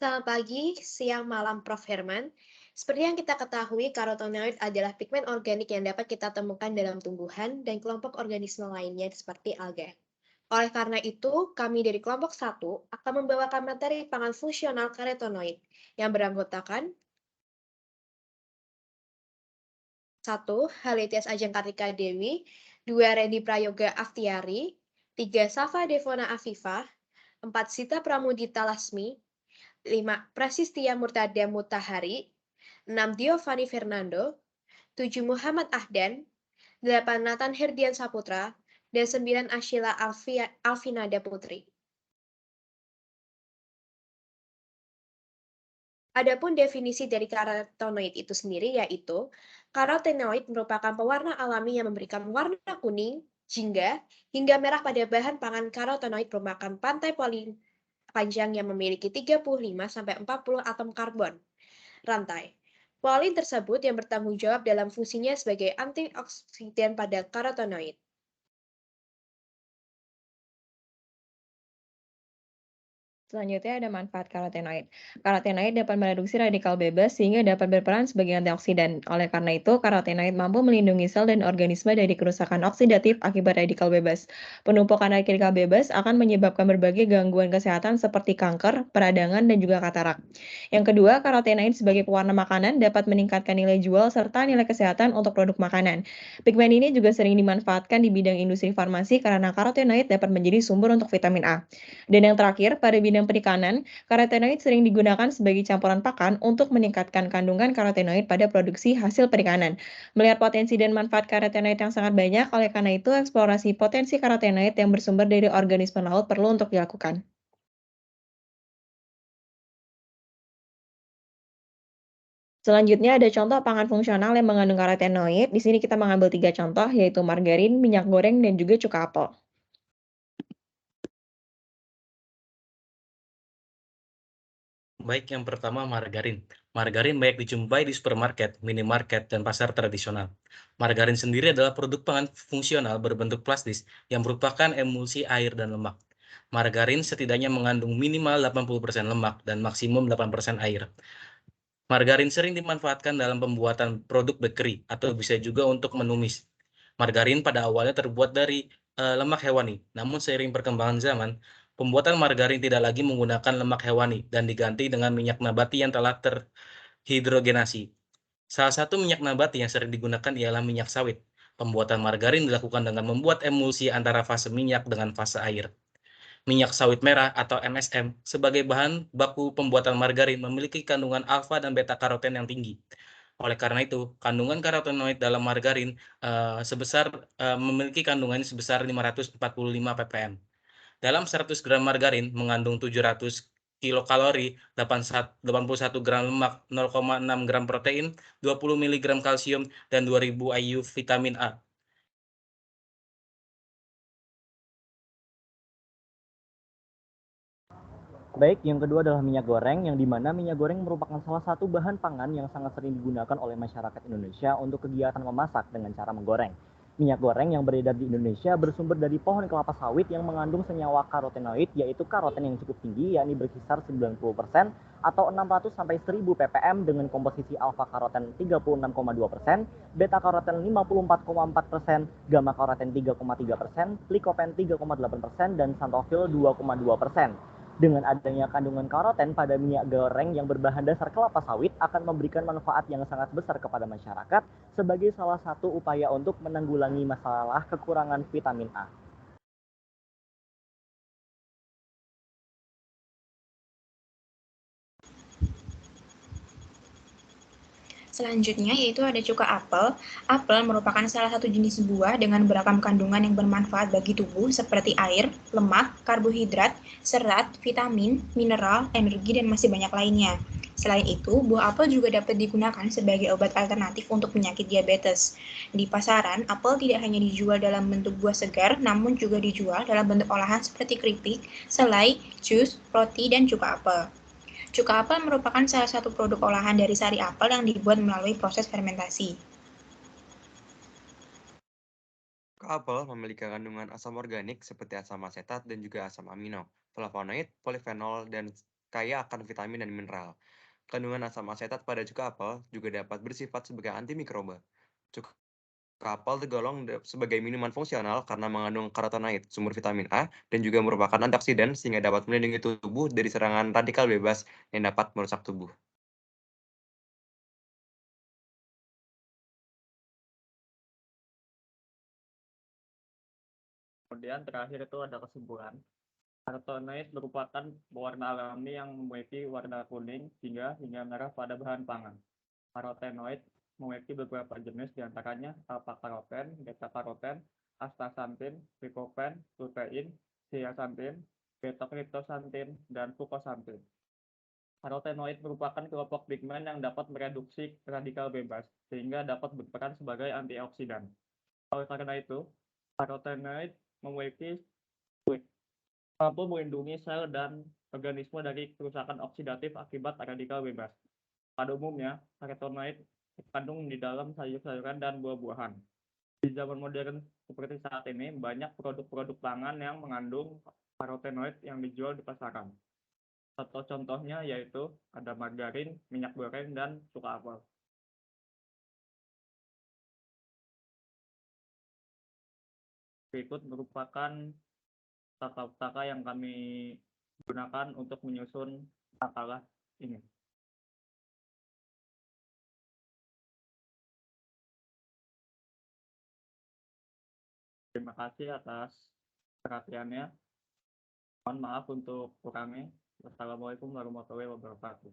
Selamat pagi, siang, malam, Prof. Herman. Seperti yang kita ketahui, karotenoid adalah pigmen organik yang dapat kita temukan dalam tumbuhan dan kelompok organisme lainnya seperti alga. Oleh karena itu, kami dari kelompok satu akan membawakan materi pangan fungsional karotenoid yang beranggotakan satu Haletias Ajeng Kartika Dewi, 2 Randy Prayoga Aftiari, 3 Safa Devona Afifah, 4 Sita Pramudita Lasmi, 5 Prasistia Murtada Mutahari, 6 Giovanni Fernando, 7 Muhammad Ahdan, 8 Nathan Herdian Saputra, dan 9 Ashila Alfinada Putri. Adapun definisi dari karotenoid itu sendiri yaitu, karotenoid merupakan pewarna alami yang memberikan warna kuning, jingga, hingga merah pada bahan pangan. Karotenoid merupakan pantai panjang yang memiliki 35-40 atom karbon rantai. Polin tersebut yang bertanggung jawab dalam fungsinya sebagai antioksidan pada karotenoid. Selanjutnya ada manfaat karotenoid. Karotenoid dapat mereduksi radikal bebas sehingga dapat berperan sebagai antioksidan. Oleh karena itu, karotenoid mampu melindungi sel dan organisme dari kerusakan oksidatif akibat radikal bebas. Penumpukan radikal bebas akan menyebabkan berbagai gangguan kesehatan seperti kanker, peradangan, dan juga katarak. Yang kedua, karotenoid sebagai pewarna makanan dapat meningkatkan nilai jual serta nilai kesehatan untuk produk makanan. Pigmen ini juga sering dimanfaatkan di bidang industri farmasi karena karotenoid dapat menjadi sumber untuk vitamin A. Dan yang terakhir, pada bidang perikanan, karotenoid sering digunakan sebagai campuran pakan untuk meningkatkan kandungan karotenoid pada produksi hasil perikanan. Melihat potensi dan manfaat karotenoid yang sangat banyak, oleh karena itu eksplorasi potensi karotenoid yang bersumber dari organisme laut perlu untuk dilakukan. Selanjutnya ada contoh pangan fungsional yang mengandung karotenoid. Di sini kita mengambil tiga contoh, yaitu margarin, minyak goreng, dan juga cuka apel. Baik, yang pertama margarin. Margarin banyak dijumpai di supermarket, minimarket, dan pasar tradisional. Margarin sendiri adalah produk pangan fungsional berbentuk plastis yang merupakan emulsi air dan lemak. Margarin setidaknya mengandung minimal 80% lemak dan maksimum 8% air. Margarin sering dimanfaatkan dalam pembuatan produk bakery atau bisa juga untuk menumis. Margarin pada awalnya terbuat dari lemak hewani, namun seiring perkembangan zaman, pembuatan margarin tidak lagi menggunakan lemak hewani dan diganti dengan minyak nabati yang telah terhidrogenasi. Salah satu minyak nabati yang sering digunakan ialah minyak sawit. Pembuatan margarin dilakukan dengan membuat emulsi antara fase minyak dengan fase air. Minyak sawit merah atau MSM sebagai bahan baku pembuatan margarin memiliki kandungan alfa dan beta karoten yang tinggi. Oleh karena itu, kandungan karotenoid dalam margarin memiliki kandungan sebesar 545 ppm. Dalam 100 gram margarin mengandung 700 kilokalori, 81 gram lemak, 0,6 gram protein, 20 miligram kalsium, dan 2000 IU vitamin A. Baik, yang kedua adalah minyak goreng, yang dimana minyak goreng merupakan salah satu bahan pangan yang sangat sering digunakan oleh masyarakat Indonesia untuk kegiatan memasak dengan cara menggoreng. Minyak goreng yang beredar di Indonesia bersumber dari pohon kelapa sawit yang mengandung senyawa karotenoid, yaitu karoten yang cukup tinggi, yakni berkisar 90% atau 600 sampai 1000 ppm dengan komposisi alfa karoten 36,2%, beta karoten 54,4%, gamma karoten 3,3%, likopen 3,8%, dan xanthofil 2,2%. Dengan adanya kandungan karoten pada minyak goreng yang berbahan dasar kelapa sawit akan memberikan manfaat yang sangat besar kepada masyarakat sebagai salah satu upaya untuk menanggulangi masalah kekurangan vitamin A. Selanjutnya yaitu ada cuka apel. Apel merupakan salah satu jenis buah dengan beragam kandungan yang bermanfaat bagi tubuh seperti air, lemak, karbohidrat, serat, vitamin, mineral, energi, dan masih banyak lainnya. Selain itu, buah apel juga dapat digunakan sebagai obat alternatif untuk penyakit diabetes. Di pasaran, apel tidak hanya dijual dalam bentuk buah segar, namun juga dijual dalam bentuk olahan seperti keripik, selai, jus, roti, dan cuka apel. Cuka apel merupakan salah satu produk olahan dari sari apel yang dibuat melalui proses fermentasi. Apel memiliki kandungan asam organik seperti asam asetat dan juga asam amino, flavonoid, polifenol, dan kaya akan vitamin dan mineral. Kandungan asam asetat pada cuka apel juga dapat bersifat sebagai antimikroba. Cuka apel tergolong sebagai minuman fungsional karena mengandung karotenoid, sumber vitamin A, dan juga merupakan antioksidan sehingga dapat melindungi tubuh dari serangan radikal bebas yang dapat merusak tubuh. Kemudian terakhir itu ada kesimpulan. Karotenoid merupakan pewarna alami yang memiliki warna kuning hingga merah pada bahan pangan. Karotenoid memiliki beberapa jenis diantaranya alpha-karoten, beta-karoten, astaxanthin, lycopene, lutein, zeaxanthin, beta-cryptosanthin, dan fucoxanthin. Karotenoid merupakan kelompok pigmen yang dapat mereduksi radikal bebas sehingga dapat berperan sebagai antioksidan. Oleh karena itu, karotenoid memiliki mampu melindungi sel dan organisme dari kerusakan oksidatif akibat radikal bebas. Pada umumnya, karotenoid terkandung di dalam sayur-sayuran dan buah-buahan. Di zaman modern seperti saat ini, banyak produk-produk pangan yang mengandung karotenoid yang dijual di pasaran. Satu contohnya yaitu ada margarin, minyak goreng, dan cuka apel. Berikut merupakan tata-tata yang kami gunakan untuk menyusun makalah ini. Terima kasih atas perhatiannya. Mohon maaf untuk kurangnya. Wassalamualaikum warahmatullahi wabarakatuh.